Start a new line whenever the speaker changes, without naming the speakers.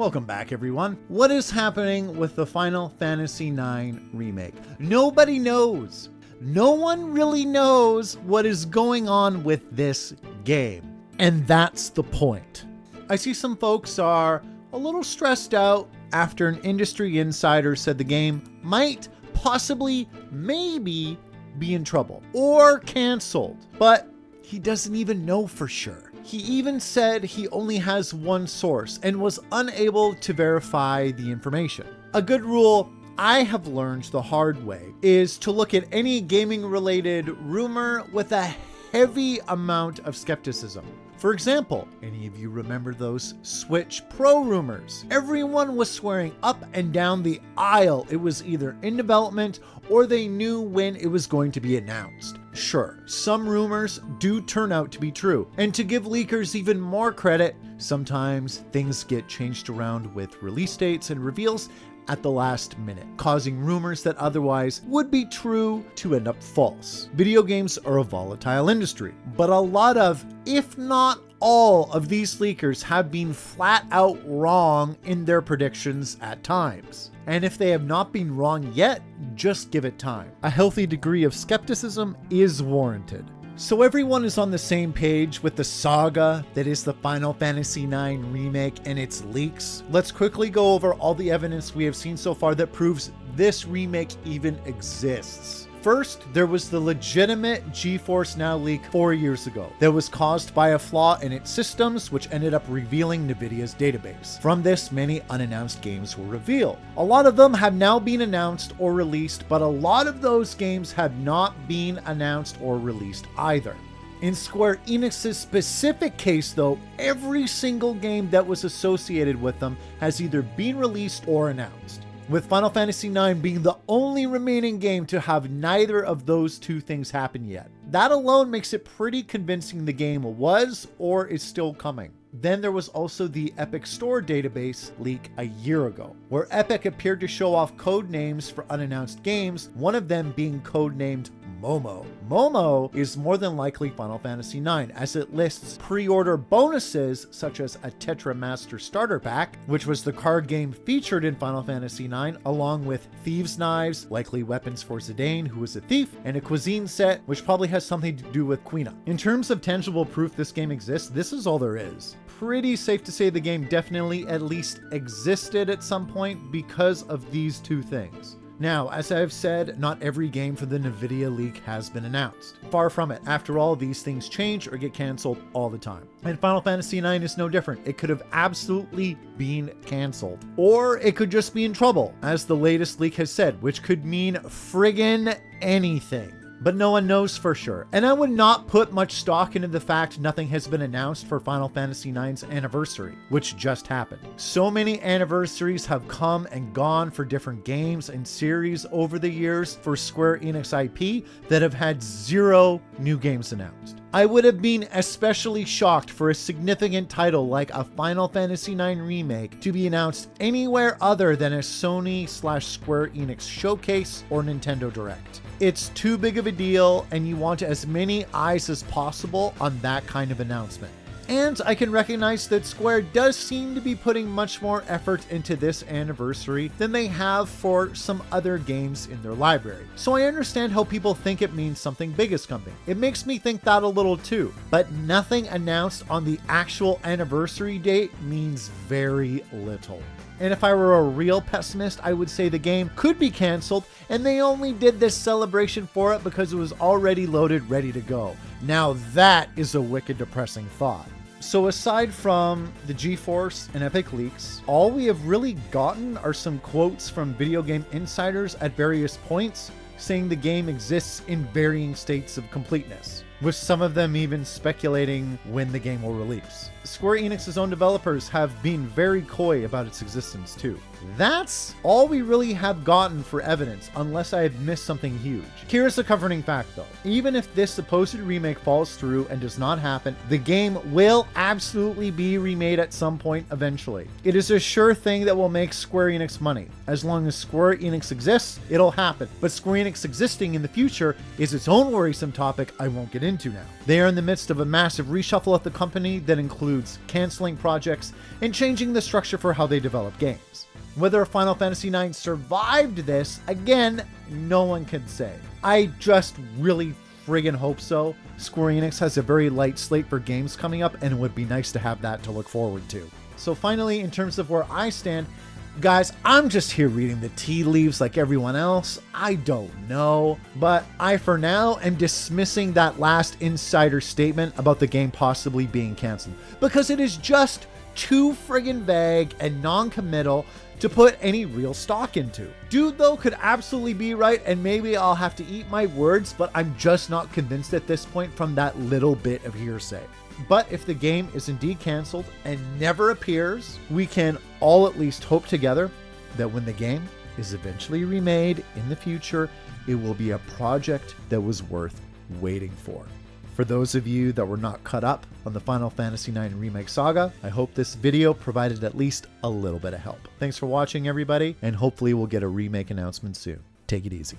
Welcome back, everyone. What is happening with the Final Fantasy IX Remake? Nobody knows. No one really knows what is going on with this game. And that's the point. I see some folks are a little stressed out after an industry insider said the game might possibly, maybe be in trouble or canceled, but he doesn't even know for sure. He even said he only has one source and was unable to verify the information. A good rule I have learned the hard way is to look at any gaming related rumor with a heavy amount of skepticism. For example, any of you remember those Switch Pro rumors? Everyone was swearing up and down the aisle it was either in development or they knew when it was going to be announced. Sure, some rumors do turn out to be true, and to give leakers even more credit, sometimes things get changed around with release dates and reveals at the last minute, causing rumors that otherwise would be true to end up false. Video games are a volatile industry, but a lot of, if not all of these leakers have been flat out wrong in their predictions at times. And if they have not been wrong yet, just give it time. A healthy degree of skepticism is warranted. So everyone is on the same page with the saga that is the Final Fantasy IX Remake and its leaks. Let's quickly go over all the evidence we have seen so far that proves this remake even exists. First, there was the legitimate GeForce Now leak 4 years ago that was caused by a flaw in its systems, which ended up revealing NVIDIA's database. From this, many unannounced games were revealed. A lot of them have now been announced or released, but a lot of those games have not been announced or released either. In Square Enix's specific case though, every single game that was associated with them has either been released or announced, with Final Fantasy IX being the only remaining game to have neither of those two things happen yet. That alone makes it pretty convincing the game was or is still coming. Then there was also the Epic Store database leak a year ago, where Epic appeared to show off code names for unannounced games, one of them being codenamed Momo. Momo is more than likely Final Fantasy IX, as it lists pre-order bonuses such as a Tetra Master Starter Pack, which was the card game featured in Final Fantasy IX, along with thieves' knives, likely weapons for Zidane, who is a thief, and a cuisine set, which probably has something to do with Quina. In terms of tangible proof this game exists, this is all there is. Pretty safe to say the game definitely at least existed at some point because of these two things. Now, as I've said, not every game for the NVIDIA leak has been announced. Far from it. After all, these things change or get canceled all the time. And Final Fantasy IX is no different. It could have absolutely been canceled. Or it could just be in trouble, as the latest leak has said, which could mean friggin' anything. But no one knows for sure. And I would not put much stock into the fact nothing has been announced for Final Fantasy IX's anniversary, which just happened. So many anniversaries have come and gone for different games and series over the years for Square Enix IP that have had 0 new games announced. I would have been especially shocked for a significant title like a Final Fantasy IX Remake to be announced anywhere other than a Sony/Square Enix showcase or Nintendo Direct. It's too big of a deal, and you want as many eyes as possible on that kind of announcement. And I can recognize that Square does seem to be putting much more effort into this anniversary than they have for some other games in their library. So I understand how people think it means something big is coming. It makes me think that a little too, but nothing announced on the actual anniversary date means very little. And if I were a real pessimist, I would say the game could be canceled and they only did this celebration for it because it was already loaded, ready to go. Now that is a wicked depressing thought. So aside from the GeForce and Epic leaks, all we have really gotten are some quotes from video game insiders at various points saying the game exists in varying states of completeness, with some of them even speculating when the game will release. Square Enix's own developers have been very coy about its existence too. That's all we really have gotten for evidence, unless I have missed something huge. Here's the comforting fact though. Even if this supposed remake falls through and does not happen, the game will absolutely be remade at some point eventually. It is a sure thing that will make Square Enix money. As long as Square Enix exists, it'll happen. But Square Enix existing in the future is its own worrisome topic I won't get into. into now. They are in the midst of a massive reshuffle at the company that includes canceling projects and changing the structure for how they develop games. Whether Final Fantasy IX survived this, again, no one can say. I just really friggin' hope so. Square Enix has a very light slate for games coming up, and it would be nice to have that to look forward to. So finally, in terms of where I stand, guys, I'm just here reading the tea leaves like everyone else. I don't know. But I, for now, am dismissing that last insider statement about the game possibly being canceled, because it is just too friggin' vague and non-committal to put any real stock into. Dude, though, could absolutely be right, and maybe I'll have to eat my words, but I'm just not convinced at this point from that little bit of hearsay. But if the game is indeed canceled and never appears, we can all at least hope together that when the game is eventually remade in the future, it will be a project that was worth waiting for. For those of you that were not caught up on the Final Fantasy IX Remake saga, I hope this video provided at least a little bit of help. Thanks for watching, everybody, and hopefully we'll get a remake announcement soon. Take it easy.